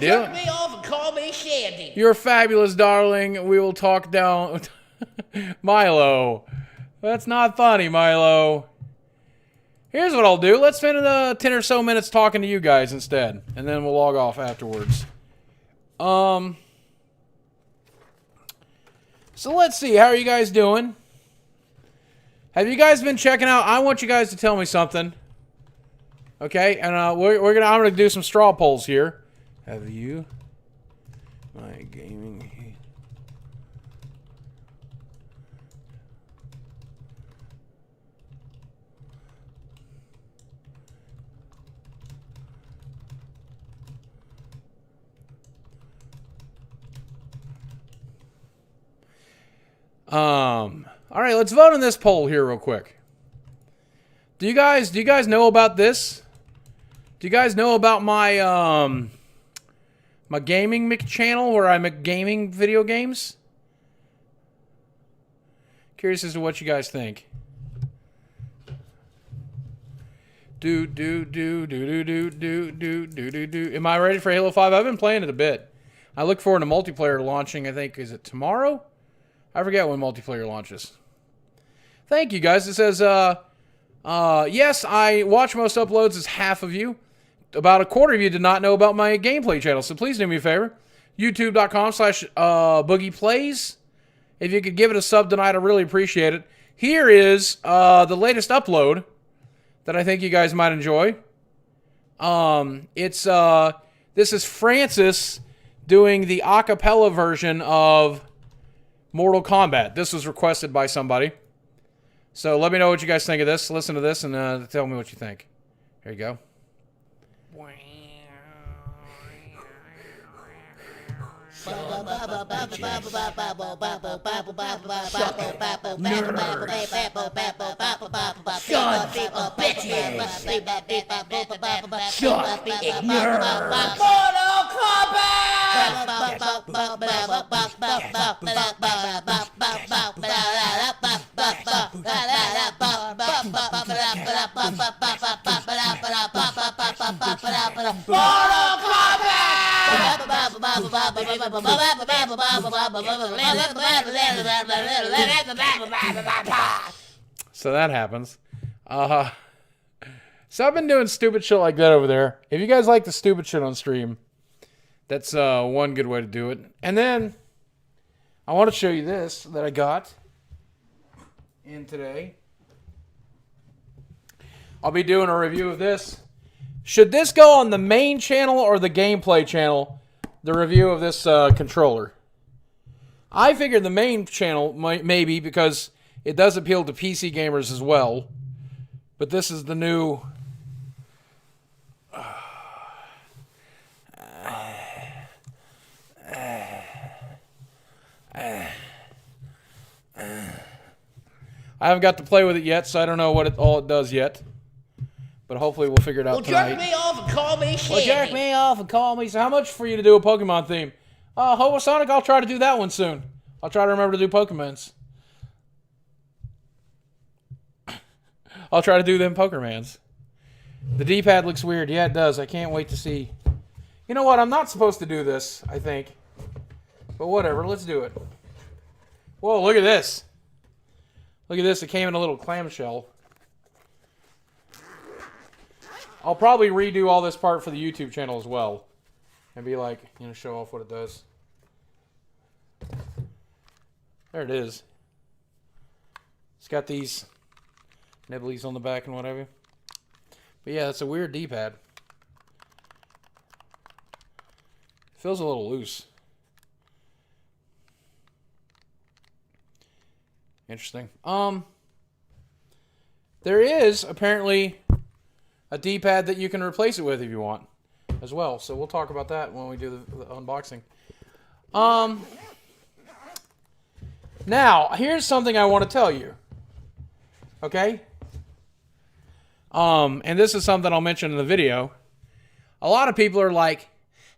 Jerk me off and call me Shandy. You're fabulous, darling. We will talk down. Milo. That's not funny, Milo. Here's what I'll do. Let's spend 10 or so minutes talking to you guys instead. And then we'll log off afterwards. So let's see. How are you guys doing? Have you guys been checking out? I want you guys to tell me something. Okay? And I'm gonna do some straw polls here. Have you... My gaming... All right, let's vote on this poll here real quick. Do you guys know about this? Do you guys know about my my gaming channel where I make gaming video games? Curious as to what you guys think. Am I ready for Halo 5? I've been playing it a bit. I look forward to multiplayer launching, I think, is it tomorrow? I forget when multiplayer launches. Thank you, guys. It says, yes, I watch most uploads as half of you. About a quarter of you did not know about my gameplay channel, so please do me a favor. YouTube.com/BoogiePlays. If you could give it a sub tonight, I really appreciate it. Here is the latest upload that I think you guys might enjoy. This is Francis doing the a cappella version of Mortal Kombat. This was requested by somebody. So let me know what you guys think of this. Listen to this and tell me what you think. Here you go. Shut up, So that happens. So I've been doing stupid shit like that over there. If you guys like the stupid shit on stream, that's one good way to do it. And then I want to show you this that I got in today. I'll be doing a review of this. Should this go on the main channel or the gameplay channel? The review of this controller. I figured the main channel maybe because it does appeal to PC gamers as well. But this is the new... I haven't got to play with it yet, so I don't know what all it does yet. But hopefully we'll figure it out tonight. Jerk me off and call me Shandy. Well, jerk me off and call me. So how much for you to do a Pokemon theme? Sonic, I'll try to do that one soon. I'll try to remember to do Pokemons. I'll try to do them Pokemans. The D-pad looks weird. Yeah, it does. I can't wait to see. You know what? I'm not supposed to do this, I think. But whatever. Let's do it. Whoa, look at this. Look at this. It came in a little clamshell. I'll probably redo all this part for the YouTube channel as well. And be like, show off what it does. There it is. It's got these nibblies on the back and whatever. But yeah, it's a weird D-pad. Feels a little loose. Interesting. There is apparently a D-pad that you can replace it with if you want as well. So we'll talk about that when we do the unboxing. Now, here's something I want to tell you. Okay? And this is something I'll mention in the video. A lot of people are like,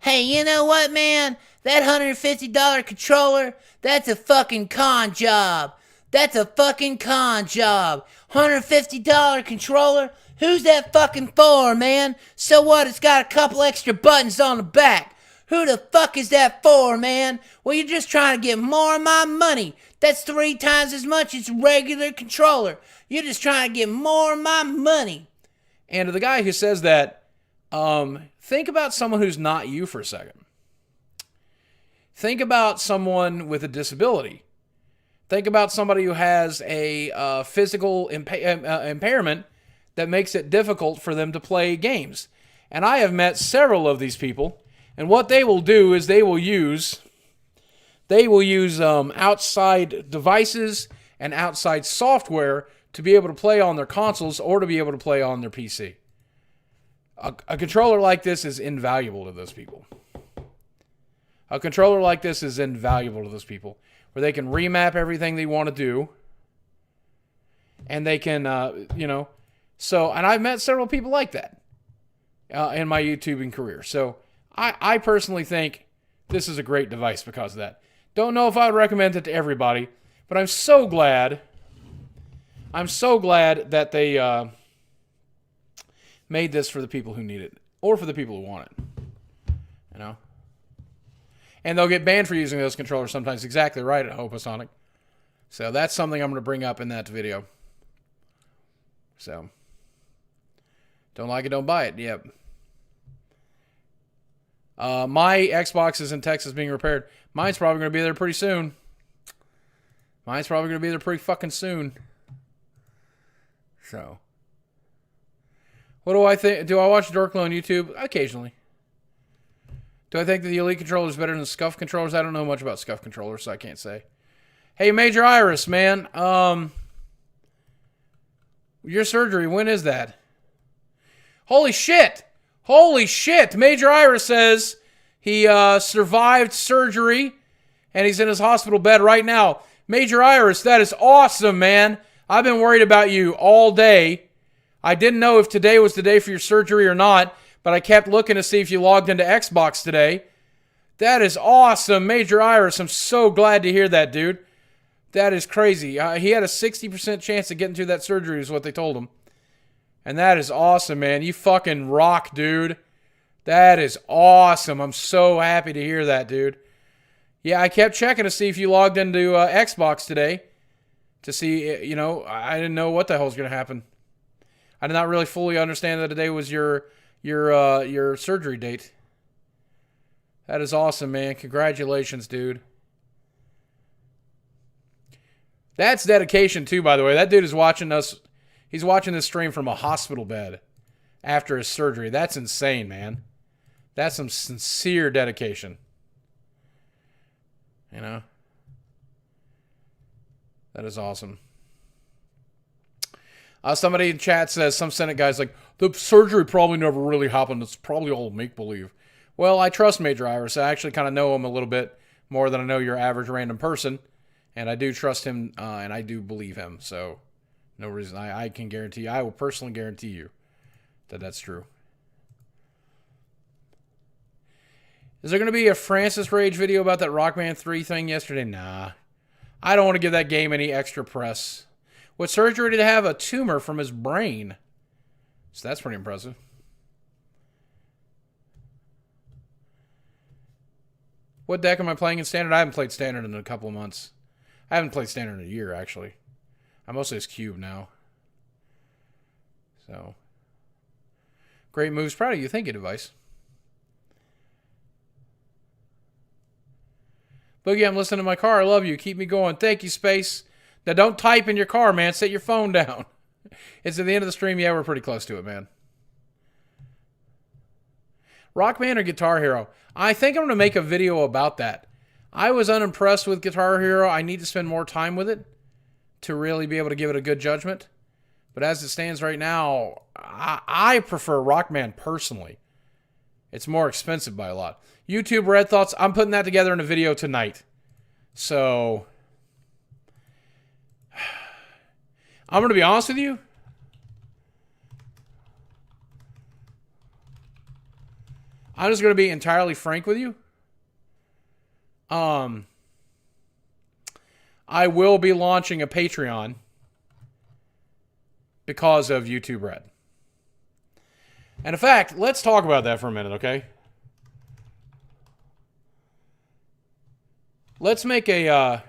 hey, you know what, man? That $150 controller, that's a fucking con job. That's a fucking con job. $150 controller? Who's that fucking for, man? So what? It's got a couple extra buttons on the back. Who the fuck is that for, man? Well, you're just trying to get more of my money. That's 3 times as much as a regular controller. You're just trying to get more of my money. And to the guy who says that, think about someone who's not you for a second. Think about someone with a disability. Think about somebody who has a physical impairment that makes it difficult for them to play games. And I have met several of these people, and what they will do is they will use outside devices and outside software to be able to play on their consoles or to be able to play on their PC. A controller like this is invaluable to those people. A controller like this is invaluable to those people, where they can remap everything they want to do, and they can, and I've met several people like that in my YouTubing career. So I personally think this is a great device because of that. Don't know if I would recommend it to everybody, but I'm so glad that they made this for the people who need it, or for the people who want it. You know? And they'll get banned for using those controllers sometimes. Exactly right, Hopasonic. So that's something I'm going to bring up in that video. So, don't like it, don't buy it. Yep. My Xbox is in Texas being repaired. Mine's probably going to be there pretty soon. Mine's probably going to be there pretty fucking soon. So, what do I think? Do I watch Dorklo on YouTube? Occasionally. Do I think that the Elite controller is better than the Scuff controllers? I don't know much about Scuff controllers, so I can't say. Hey, Major Iris, man. Your surgery, when is that? Holy shit! Holy shit! Major Iris says he survived surgery, and he's in his hospital bed right now. Major Iris, that is awesome, man. I've been worried about you all day. I didn't know if today was the day for your surgery or not, but I kept looking to see if you logged into Xbox today. That is awesome, Major Iris. I'm so glad to hear that, dude. That is crazy. He had a 60% chance of getting through that surgery is what they told him. And that is awesome, man. You fucking rock, dude. That is awesome. I'm so happy to hear that, dude. Yeah, I kept checking to see if you logged into Xbox today. To see, I didn't know what the hell was going to happen. I did not really fully understand that today was your surgery date. That is awesome, man. Congratulations, dude. That's dedication, too, by the way. That dude is watching us. He's watching this stream from a hospital bed after his surgery. That's insane, man. That's some sincere dedication. You know? That is awesome. Somebody in chat says, some Senate guy's like, the surgery probably never really happened. It's probably all make-believe. Well, I trust Major Iris. I actually kind of know him a little bit more than I know your average random person. And I do trust him, and I do believe him. So, no reason. I can guarantee, I will personally guarantee you that that's true. Is there going to be a Francis Rage video about that Rockman 3 thing yesterday? Nah. I don't want to give that game any extra press. What surgery did he have? A tumor from his brain. So that's pretty impressive. What deck am I playing in Standard? I haven't played Standard in a couple of months. I haven't played Standard in a year, actually. I'm mostly as Cube now. So. Great moves. Proud of you. Thank you, Device. Boogie, I'm listening to my car. I love you. Keep me going. Thank you, Space. Now, don't type in your car, man. Set your phone down. It's at the end of the stream. Yeah, we're pretty close to it, man. Rockman or Guitar Hero? I think I'm going to make a video about that. I was unimpressed with Guitar Hero. I need to spend more time with it to really be able to give it a good judgment. But as it stands right now, I prefer Rockman personally. It's more expensive by a lot. YouTube Red Thoughts, I'm putting that together in a video tonight. So, I'm going to be honest with you. I'm just going to be entirely frank with you. I will be launching a Patreon because of YouTube Red. And in fact, let's talk about that for a minute, okay? let's make a,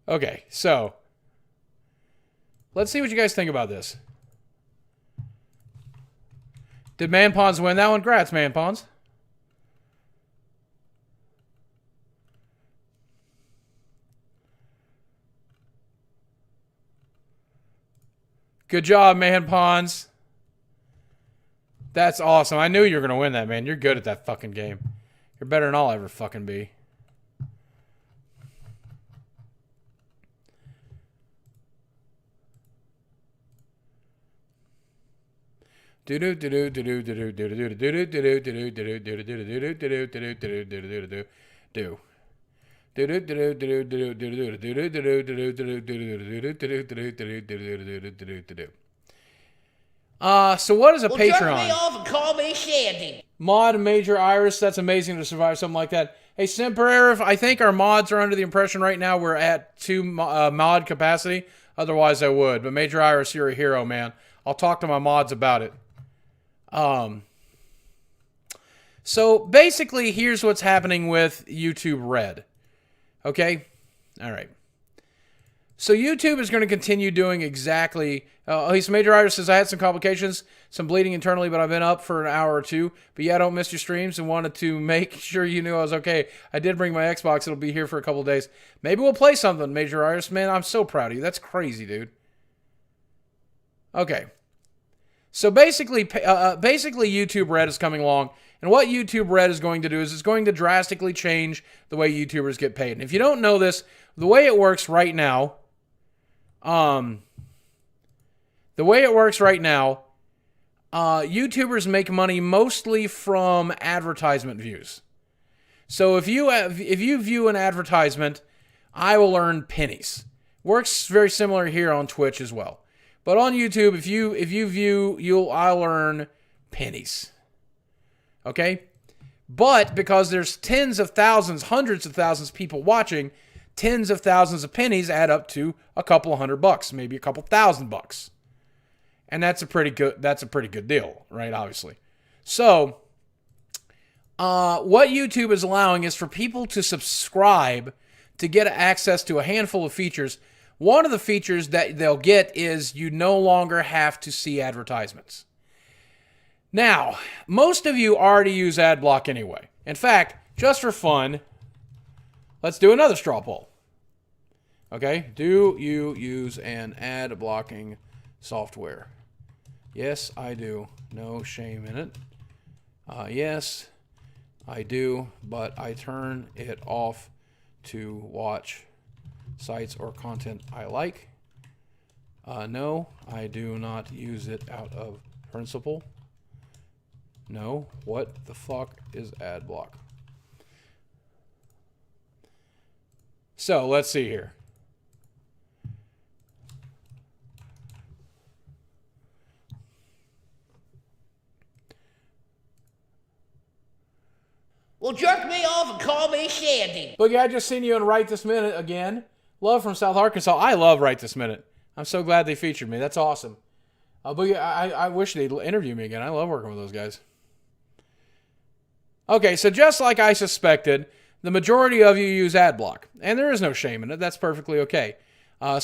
okay, so let's see what you guys think about this. Did Man Pawns win that one? Congrats, Man Pawns. Good job, Man Pawns. That's awesome. I knew you were going to win that, man. You're good at that fucking game. You're better than I'll ever fucking be. So what is a Patreon? Jerk me off and call me Shandy. Mod Major Iris, that's amazing to survive something like that. Hey, Simperera, I think our mods are under the impression right now we're at 2 mod capacity. Otherwise, I would. But Major Iris, you're a hero, man. I'll talk to my mods about it. So basically, here's what's happening with YouTube Red. Okay? All right. So YouTube is going to continue doing exactly... Major Iris says, I had some complications, some bleeding internally, but I've been up for an hour or two. But yeah, I don't miss your streams and wanted to make sure you knew I was okay. I did bring my Xbox. It'll be here for a couple of days. Maybe we'll play something, Major Iris. Man, I'm so proud of you. That's crazy, dude. Okay. So basically YouTube Red is coming along. And what YouTube Red is going to do is it's going to drastically change the way YouTubers get paid. And if you don't know this, the way it works right now... YouTubers make money mostly from advertisement views. So if you view an advertisement, I will earn pennies. Works very similar here on Twitch as well. But on YouTube, if you view, I'll earn pennies. Okay? But because there's tens of thousands, hundreds of thousands of people watching, tens of thousands of pennies add up to a couple $100, maybe a couple $1,000. And that's a pretty good deal, right? Obviously. So, what YouTube is allowing is for people to subscribe to get access to a handful of features. One of the features that they'll get is you no longer have to see advertisements. Now, most of you already use AdBlock anyway. In fact, just for fun, let's do another straw poll. Okay, do you use an ad blocking software? Yes, I do. No shame in it. Yes, I do, but I turn it off to watch sites or content I like. No, I do not use it out of principle. No, what the fuck is ad block? So, let's see here. Well, jerk me off and call me Shandy. Boogie, I just seen you in Right This Minute again. Love from South Arkansas. I love Right This Minute. I'm so glad they featured me. That's awesome. Boogie, I wish they'd interview me again. I love working with those guys. Okay, so just like I suspected, the majority of you use AdBlock. And there is no shame in it. That's perfectly okay. A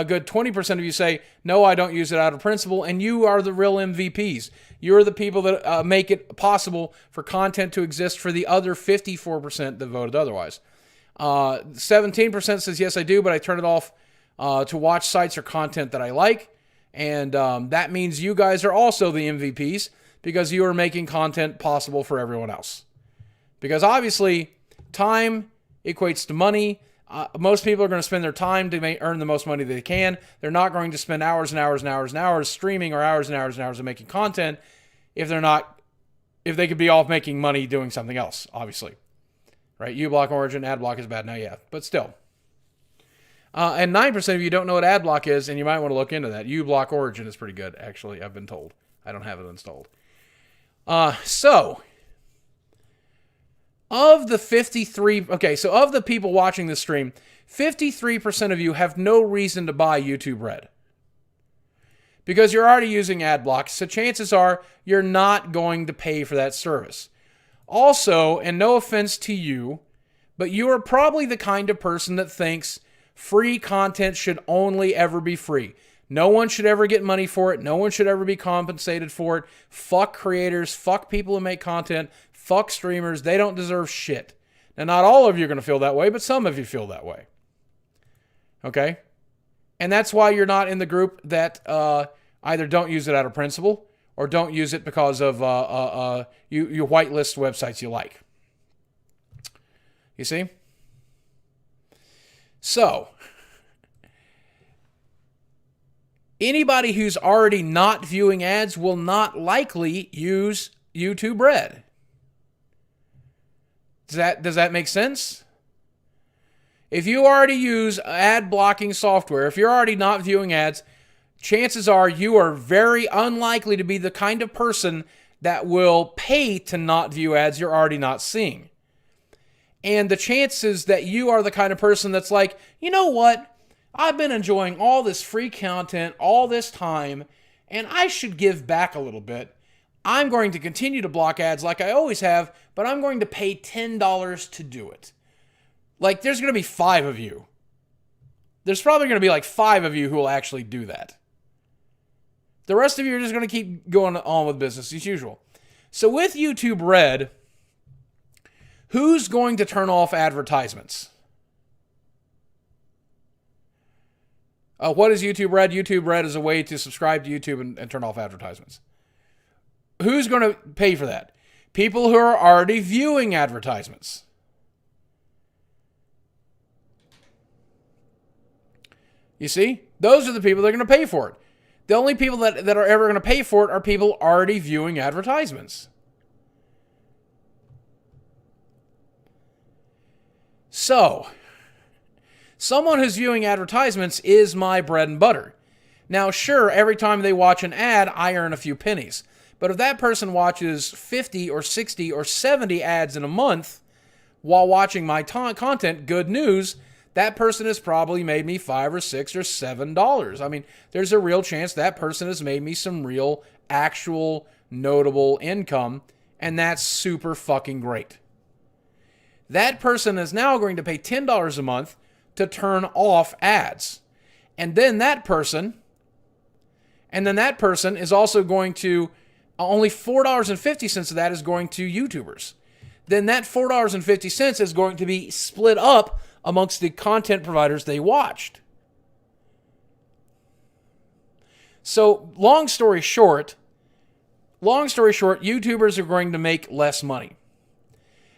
good 20% of you say, no, I don't use it out of principle, and you are the real MVPs. You're the people that make it possible for content to exist for the other 54% that voted otherwise. 17% says, yes, I do, but I turn it off to watch sites or content that I like, and that means you guys are also the MVPs because you are making content possible for everyone else. Because obviously, time equates to money. Most people are going to spend their time to earn the most money they can. They're not going to spend hours and hours and hours and hours streaming or hours and hours and hours of making content if they could be off making money doing something else, obviously. Right? uBlock Origin, AdBlock is bad now, yeah. But still. And 9% of you don't know what ad block is, and you might want to look into that. uBlock Origin is pretty good, actually, I've been told. I don't have it installed. So, of the 53... Okay, so of the people watching this stream, 53% of you have no reason to buy YouTube Red. Because you're already using ad block, so chances are you're not going to pay for that service. Also, and no offense to you, but you are probably the kind of person that thinks free content should only ever be free. No one should ever get money for it. No one should ever be compensated for it. Fuck creators. Fuck people who make content. Fuck streamers. They don't deserve shit. Now, not all of you are going to feel that way, but some of you feel that way. Okay? And that's why you're not in the group that either don't use it out of principle or don't use it because of you whitelist websites you like. You see? So, anybody who's already not viewing ads will not likely use YouTube Red. Does that make sense? If you already use ad blocking software, if you're already not viewing ads, chances are you are very unlikely to be the kind of person that will pay to not view ads you're already not seeing. And the chances that you are the kind of person that's like, you know what? I've been enjoying all this free content all this time, and I should give back a little bit. I'm going to continue to block ads like I always have, but I'm going to pay $10 to do it. Like, there's going to be 5 of you. There's probably going to be like 5 of you who will actually do that. The rest of you are just going to keep going on with business as usual. So with YouTube Red, who's going to turn off advertisements? What is YouTube Red? YouTube Red is a way to subscribe to YouTube and turn off advertisements. Who's going to pay for that? People who are already viewing advertisements. You see? Those are the people that are going to pay for it. The only people that are ever going to pay for it are people already viewing advertisements. So, someone who's viewing advertisements is my bread and butter. Now, sure, every time they watch an ad, I earn a few pennies. But if that person watches 50 or 60 or 70 ads in a month while watching my content, good news, that person has probably made me $5 or $6 or $7. I mean, there's a real chance that person has made me some real, actual, notable income, and that's super fucking great. That person is now going to pay $10 a month to turn off ads. And then that person is also going to, only $4.50 of that is going to YouTubers. Then that $4.50 is going to be split up amongst the content providers they watched. So, long story short, YouTubers are going to make less money.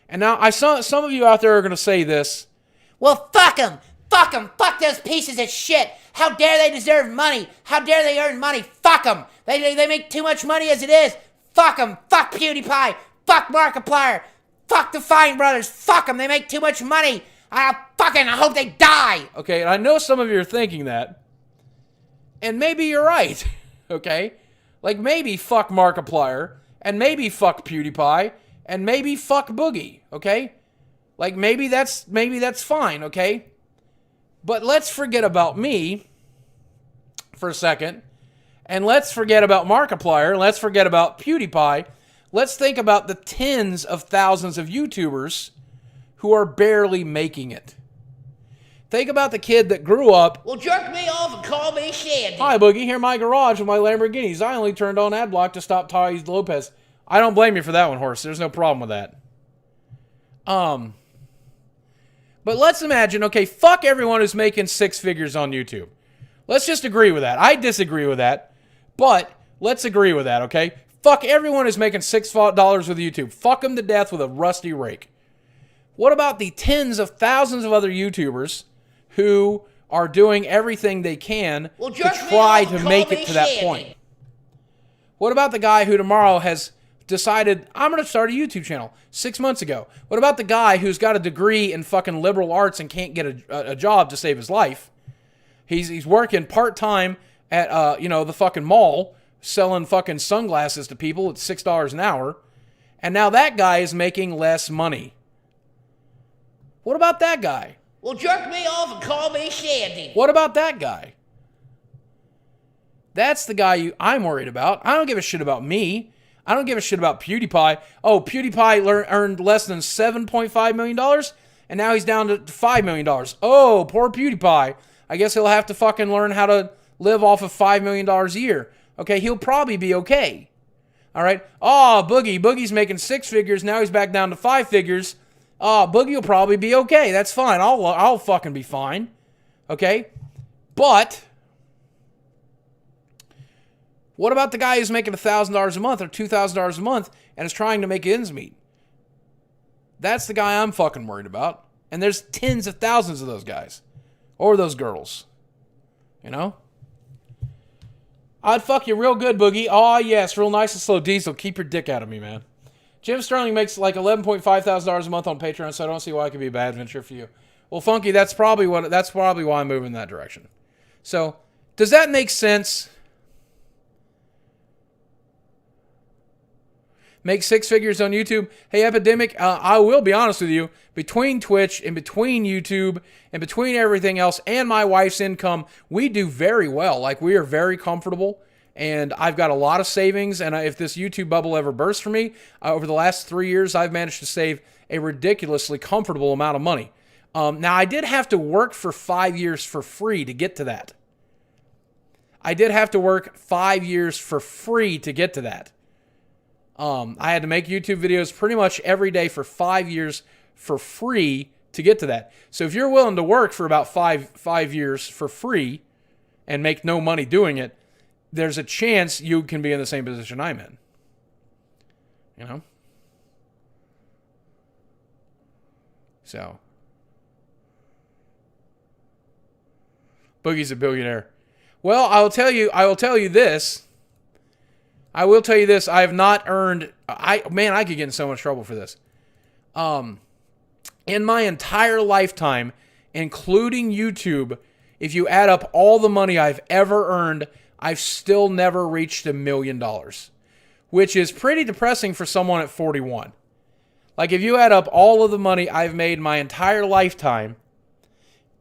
And now, I saw some of you out there are going to say this. Well, fuck them. Fuck them. Fuck those pieces of shit. How dare they deserve money? How dare they earn money? Fuck them. They make too much money as it is. Fuck them. Fuck PewDiePie. Fuck Markiplier. Fuck the Fine Brothers. Fuck them. They make too much money. I hope they die. Okay, and I know some of you are thinking that. And maybe you're right. Okay? Like, maybe fuck Markiplier. And maybe fuck PewDiePie. And maybe fuck Boogie. Okay? Like, maybe that's fine. Okay? But let's forget about me for a second. And let's forget about Markiplier. Let's forget about PewDiePie. Let's think about the tens of thousands of YouTubers who are barely making it. Think about the kid that grew up. Well, jerk me off and call me Shandy. Hi, Boogie. Here in my garage with my Lamborghinis. I only turned on ad block to stop Tai Lopez. I don't blame you for that one, horse. There's no problem with that. But let's imagine, okay, fuck everyone who's making 6 figures on YouTube. Let's just agree with that. I disagree with that, but let's agree with that, okay? Fuck everyone who's making $6 with YouTube. Fuck them to death with a rusty rake. What about the tens of thousands of other YouTubers who are doing everything they can to try to make it to that point? What about the guy who tomorrow has decided, I'm going to start a YouTube channel 6 months ago? What about the guy who's got a degree in fucking liberal arts and can't get a job to save his life? He's working part-time at, the fucking mall, selling fucking sunglasses to people at $6 an hour. And now that guy is making less money. What about that guy? Well, jerk me off and call me Shandy. What about that guy? That's the guy I'm worried about. I don't give a shit about me. I don't give a shit about PewDiePie. Oh, PewDiePie earned less than $7.5 million, and now he's down to $5 million. Oh, poor PewDiePie. I guess he'll have to fucking learn how to live off of $5 million a year. Okay, he'll probably be okay. All right? Oh, Boogie's making 6 figures. Now he's back down to 5 figures. Oh, Boogie will probably be okay. That's fine. I'll fucking be fine. Okay? But what about the guy who's making $1,000 a month or $2,000 a month and is trying to make ends meet? That's the guy I'm fucking worried about. And there's tens of thousands of those guys. Or those girls. You know? I'd fuck you real good, Boogie. Oh, yes, real nice and slow diesel. Keep your dick out of me, man. Jim Sterling makes like $11,500 a month on Patreon, so I don't see why it could be a bad venture for you. Well, Funky, that's probably why I'm moving in that direction. So, does that make sense? Make 6 figures on YouTube. Hey, Epidemic, I will be honest with you. Between Twitch and between YouTube and between everything else and my wife's income, we do very well. Like, we are very comfortable. And I've got a lot of savings. And if this YouTube bubble ever bursts for me, over the last 3 years, I've managed to save a ridiculously comfortable amount of money. Now, I did have to work for 5 years for free to get to that. I did have to work 5 years for free to get to that. I had to make YouTube videos pretty much every day for 5 years for free to get to that. So if you're willing to work for about five years for free and make no money doing it, there's a chance you can be in the same position I'm in. You know? So. Boogie's a billionaire. Well, I will tell you this. I have not earned... I could get in so much trouble for this. In my entire lifetime, including YouTube, if you add up all the money I've ever earned, I've still never reached $1 million. Which is pretty depressing for someone at 41. Like, if you add up all of the money I've made my entire lifetime,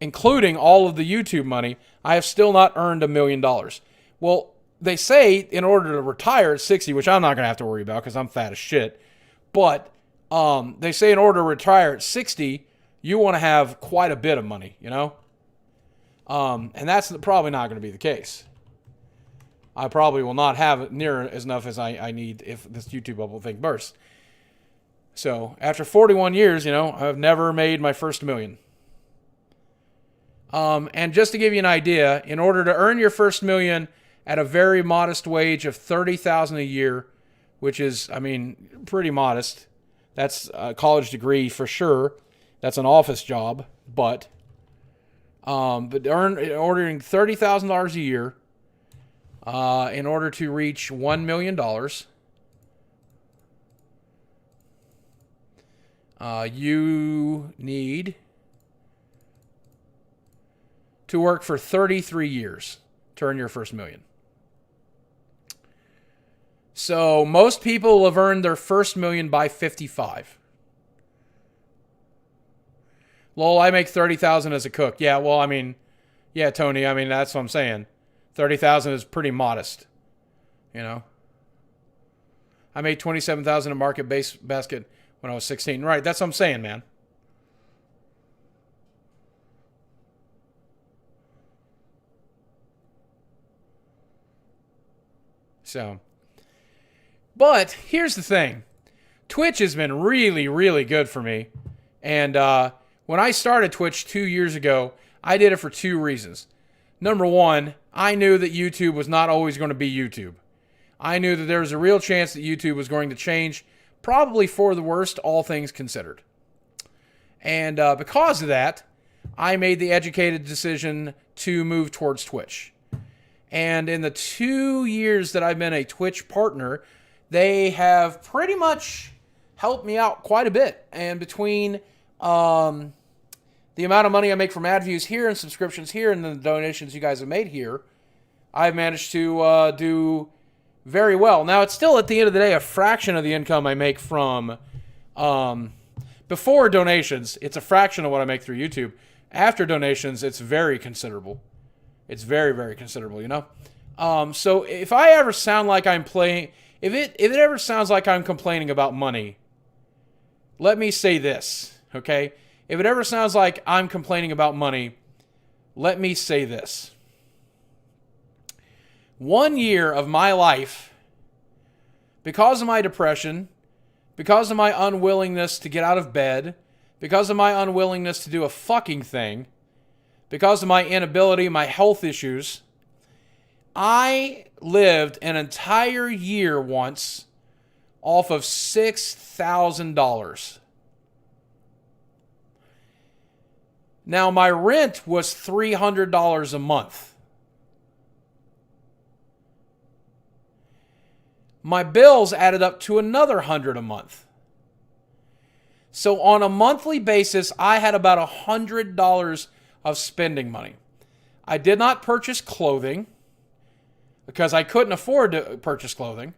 including all of the YouTube money, I have still not earned $1 million. Well, they say in order to retire at 60, which I'm not going to have to worry about because I'm fat as shit, but they say in order to retire at 60, you want to have quite a bit of money, you know? And that's probably not going to be the case. I probably will not have near as enough as I need if this YouTube bubble thing bursts. So, after 41 years, I've never made my first $1 million. And just to give you an idea, in order to earn your first $1 million at a very modest wage of $30,000 a year, which is, pretty modest. That's a college degree for sure. That's an office job, but ordering $30,000 a year, in order to reach $1 million, you need to work for 33 years to earn your first $1 million. So most people have earned their first $1 million by 55. Lol, I make $30,000 as a cook. Yeah, well, yeah, Tony, that's what I'm saying. $30,000 is pretty modest, I made $27,000 in Market Basket when I was 16. Right, that's what I'm saying, man. So, but here's the thing. Twitch has been really, really good for me. And when I started Twitch 2 years ago, I did it for 2 reasons. Number one, I knew that YouTube was not always going to be YouTube. I knew that there was a real chance that YouTube was going to change, probably for the worst, all things considered. And because of that, I made the educated decision to move towards Twitch. And in the 2 years that I've been a Twitch partner, they have pretty much helped me out quite a bit. And between the the amount of money I make from ad views here and subscriptions here and the donations you guys have made here, I've managed to do very well. Now, it's still, at the end of the day, a fraction of the income I make from before donations. It's a fraction of what I make through YouTube. After donations, it's very considerable. It's very, very considerable, you know? So if I ever sound like I'm playing... If it ever sounds like I'm complaining about money, let me say this, okay? If it ever sounds like I'm complaining about money, let me say this. 1 year of my life, because of my depression, because of my unwillingness to get out of bed, because of my unwillingness to do a fucking thing, because of my inability, my health issues, I lived an entire year once off of $6,000. Now, my rent was $300 a month. My bills added up to another $100 a month. So on a monthly basis, I had about $100 of spending money. I did not purchase clothing because I couldn't afford to purchase clothing.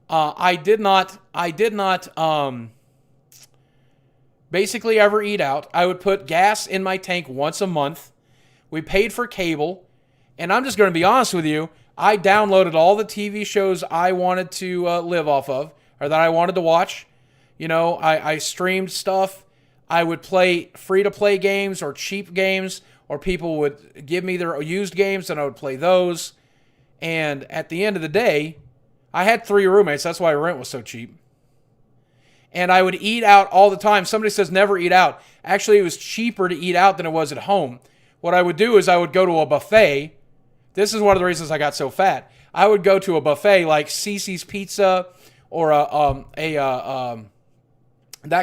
I did not basically ever eat out. I would put gas in my tank once a month. We paid for cable. And I'm just going to be honest with you. I downloaded all the TV shows I wanted to live off of, or that I wanted to watch. You know, I streamed stuff. I would play free-to-play games or cheap games, or people would give me their used games, and I would play those. And at the end of the day, I had 3 roommates. That's why rent was so cheap. And I would eat out all the time. Somebody says never eat out. Actually, it was cheaper to eat out than it was at home. What I would do is I would go to a buffet. This is one of the reasons I got so fat. I would go to a buffet like Cece's Pizza or that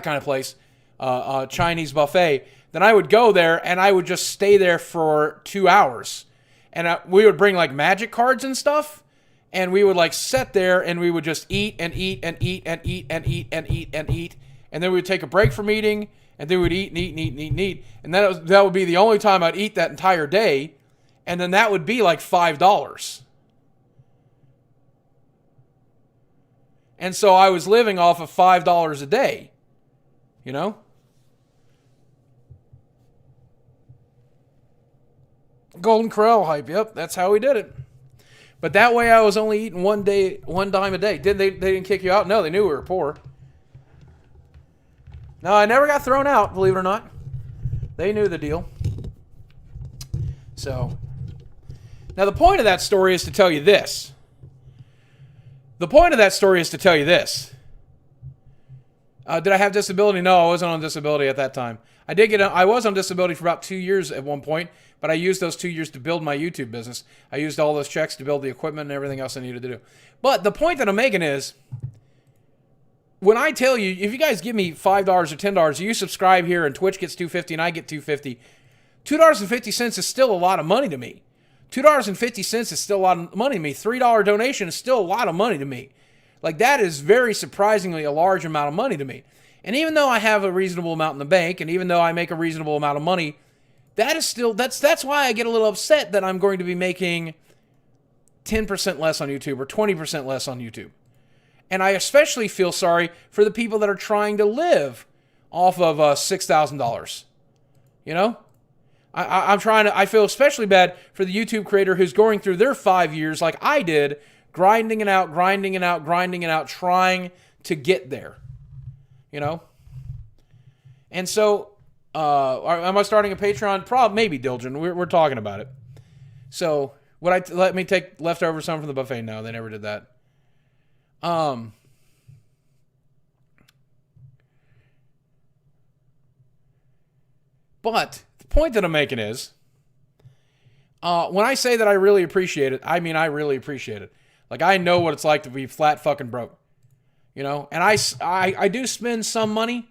kind of place, a Chinese buffet. Then I would go there and I would just stay there for 2 hours. And we would bring like magic cards and stuff. And we would like sit there and we would just eat and eat and eat and eat and eat and eat and eat. And then we would take a break from eating. And then we'd eat and eat and eat and eat and eat. And that would be the only time I'd eat that entire day. And then that would be like $5. And so I was living off of $5 a day. You know? Golden Corral hype. Yep, that's how we did it. But that way I was only eating one dime a day. They didn't kick you out? No, they knew we were poor. No, I never got thrown out, believe it or not. They knew the deal. So, now the point of that story is to tell you this. Did I have disability? No, I wasn't on disability at that time. I was on disability for about 2 years at one point, but I used those 2 years to build my YouTube business. I used all those checks to build the equipment and everything else I needed to do. But the point that I'm making is, when I tell you, if you guys give me $5 or $10, you subscribe here and Twitch gets $2.50 and I get $2.50, $2.50 is still a lot of money to me. $2.50 is still a lot of money to me. $3 donation is still a lot of money to me. Like, that is very surprisingly a large amount of money to me. And even though I have a reasonable amount in the bank, and even though I make a reasonable amount of money, that is still, that's why I get a little upset that I'm going to be making 10% less on YouTube or 20% less on YouTube. And I especially feel sorry for the people that are trying to live off of $6,000. You know? I feel especially bad for the YouTube creator who's going through their 5 years like I did, grinding it out, trying to get there. You know? And so, am I starting a Patreon? Probably, maybe, Dilgen. We're talking about it. So, let me take leftover some from the buffet? No, they never did that. But the point that I'm making is, when I say that I really appreciate it, I mean I really appreciate it. Like, I know what it's like to be flat fucking broke. You know? And I do spend some money.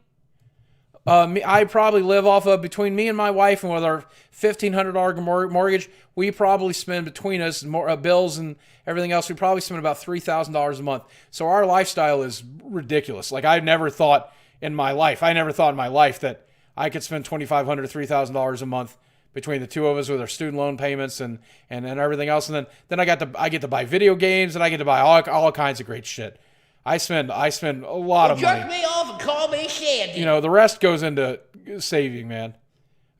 I probably live off of, between me and my wife and with our $1,500 mortgage, we probably spend between us more bills and everything else. We probably spend about $3,000 a month. So our lifestyle is ridiculous. Like, I never thought in my life that I could spend $2,500, $3,000 a month between the two of us with our student loan payments and everything else. And then I get to buy video games, and I get to buy all kinds of great shit. I spend a lot of money. Jerk me off and call me Shandy. You know, the rest goes into saving, man.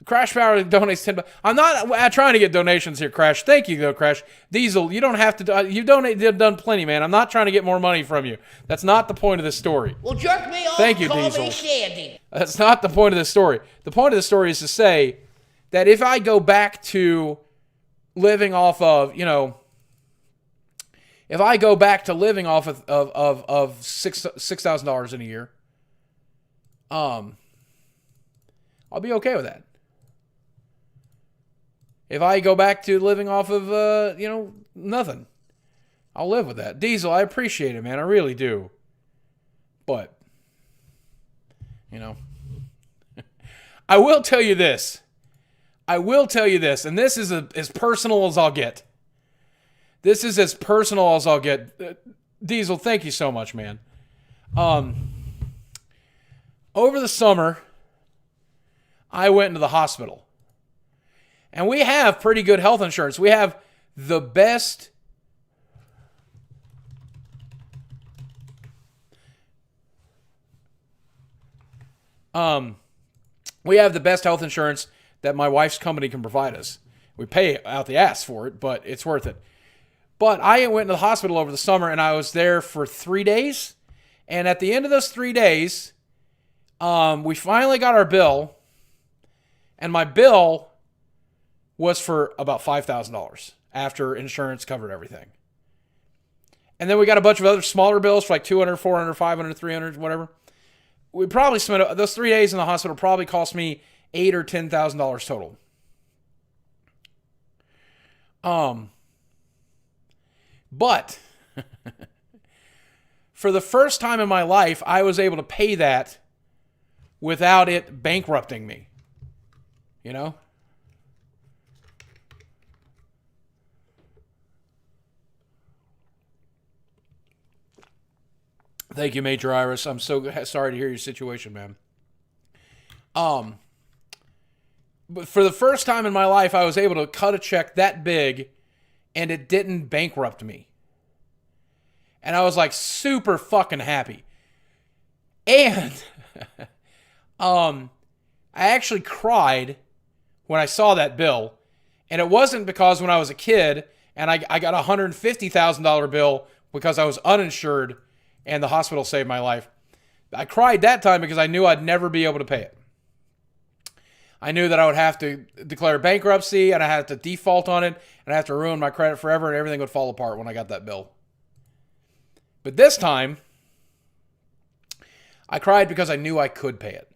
Crash Power donates $10. I'm not trying to get donations here, Crash. Thank you, though, Crash. Diesel, you don't have to. You've done plenty, man. I'm not trying to get more money from you. That's not the point of this story. Well, jerk me off Thank you, and call Diesel. me Shandy. That's not the point of this story. The point of the story is to say that if I go back to living off of, you know, if I go back to living off of $6,000 in a year, I'll be okay with that. If I go back to living off of, you know, nothing, I'll live with that. Diesel, I appreciate it, man. I really do. But, you know, I will tell you this. And this is as personal as I'll get. This is as personal as I'll get. Diesel, thank you so much, man. Over the summer, I went into the hospital. And we have pretty good health insurance. We have the best. We have the best health insurance that my wife's company can provide us. We pay out the ass for it, but it's worth it. But I went to the hospital over the summer, and I was there for 3 days. And at the end of those 3 days, we finally got our bill. And my bill was for about $5,000 after insurance covered everything. And then we got a bunch of other smaller bills for like $200, $400, $500, $300, whatever. We probably spent those 3 days in the hospital probably cost me $8,000 or $10,000 total. But for the first time in my life, I was able to pay that without it bankrupting me. You know? Thank you, Major Iris. I'm so sorry to hear your situation, man. But for the first time in my life, I was able to cut a check that big, and it didn't bankrupt me. And I was like super fucking happy. And I actually cried when I saw that bill. And it wasn't because when I was a kid and I got a $150,000 bill because I was uninsured and the hospital saved my life. I cried that time because I knew I'd never be able to pay it. I knew that I would have to declare bankruptcy and I had to default on it and I have to ruin my credit forever and everything would fall apart when I got that bill. But this time, I cried because I knew I could pay it.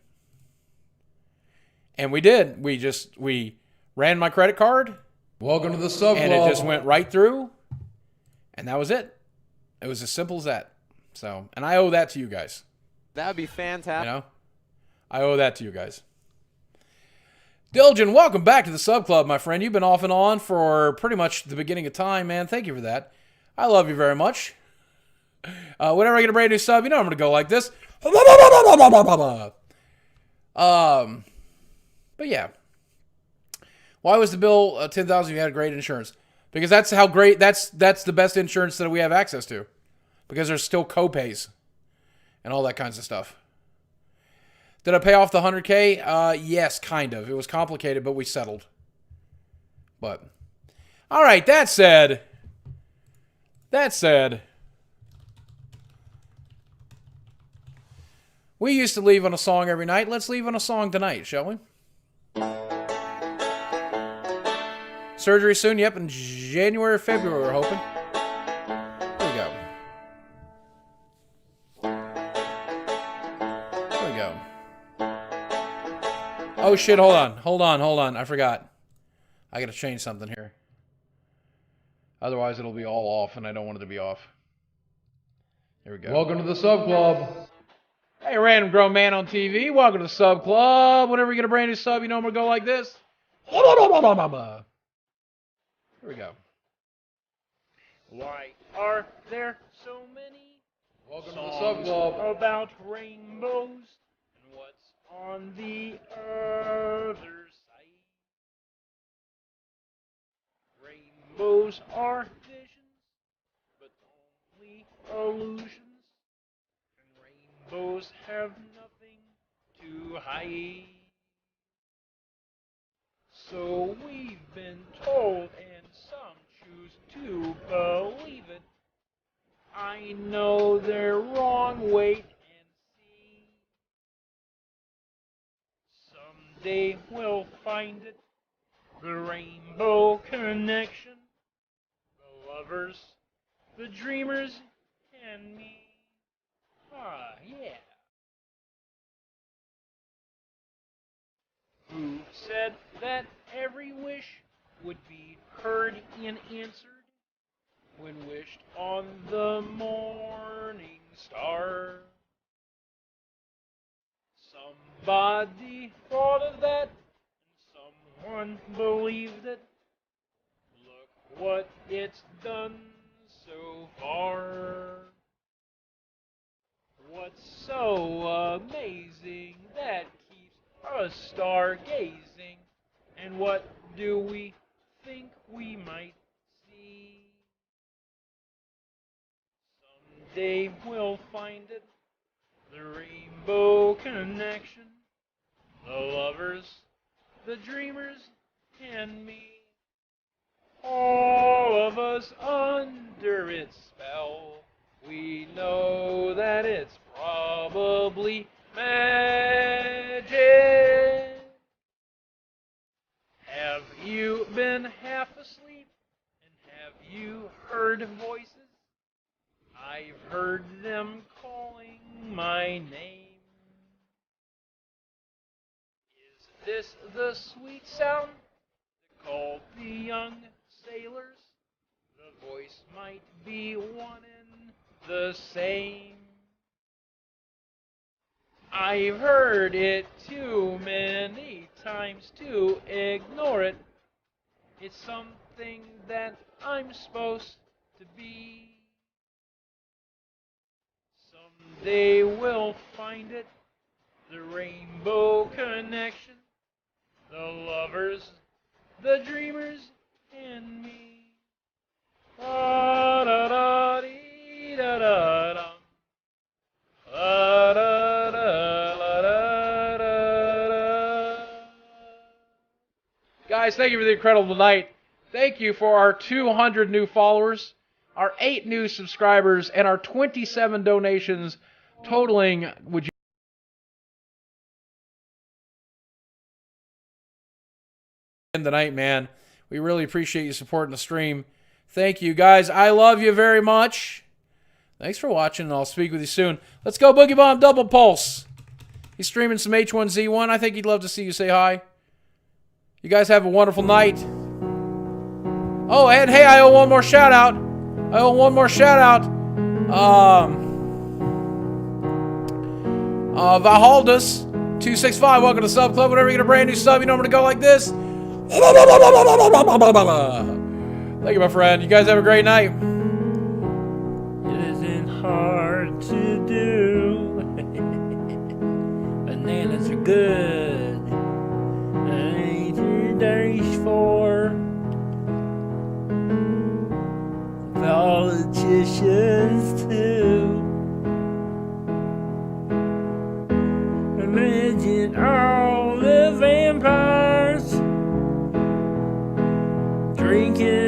And we did. We ran my credit card. Welcome to the sub And club. it just went right through. And that was it. It was as simple as that. So, and I owe that to you guys. That would be fantastic. You know? I owe that to you guys. Dilgen, welcome back to the sub club, my friend. You've been off and on for pretty much the beginning of time, man. Thank you for that. I love you very much. Whenever I get a brand new sub, you know I'm going to go like this. But yeah. Why was the bill $10,000 if you had great insurance? Because that's how great, that's the best insurance that we have access to. Because there's still co-pays and all that kinds of stuff. Did I pay off the $100K? Yes, kind of. It was complicated, but we settled. But, all right, that said, we used to leave on a song every night. Let's leave on a song tonight, shall we? Surgery soon, yep, in January or February, we're hoping. Here we go. Here we go. Oh shit, hold on. I forgot. I gotta change something here. Otherwise it'll be all off, and I don't want it to be off. Here we go. Welcome to the sub club. Hey, random grown man on TV. Welcome to the sub club. Whenever you get a brand new sub, you know I'm gonna go like this. Here we go. Why are there so many Welcome to songs the sub club. about rainbows? And what's on the other side. Rainbows are visions, but only illusions, and rainbows have nothing to hide. So we've been told, and some choose to believe it. I know they're wrong, wait and see. Someday we'll find it, the rainbow connection, the lovers, the dreamers, and me. Ah, yeah. Who said that every wish would be heard and answered when wished on the morning star? Somebody thought of that, and someone believed it. Look what it's done so far. What's so amazing that keeps us stargazing? And what do we think we might see? Someday we'll find it, the rainbow connection, the lovers, the dreamers, and me. All of us under its spell. We know that it's probably magic. Have you been half asleep? And have you heard voices? I've heard them calling my name. Is this the sweet sound that called the young sailors? The voice might be one and the same. I've heard it too many times to ignore it. It's something that I'm supposed to be. Someday we'll find it, the rainbow connection, the lovers, the dreamers, and me. Da da da dee da da dum. Da da da da da da da. Guys, thank you for the incredible night. Thank you for our 200 new followers, our 8 new subscribers, and our 27 donations totaling, would you end the night, man. We really appreciate you supporting the stream. Thank you, guys. I love you very much. Thanks for watching, and I'll speak with you soon. Let's go, Boogie Bomb Double Pulse. He's streaming some H1Z1. I think he'd love to see you. Say hi. You guys have a wonderful night. Oh, and hey, I owe one more shout out. Valhaldus 265. Welcome to Sub Club. Whenever you get a brand new sub, you know I'm gonna go like this. Thank you, my friend. You guys have a great night. It isn't hard to do. Bananas are good. I dash for politicians too. Imagine all the vampires drinking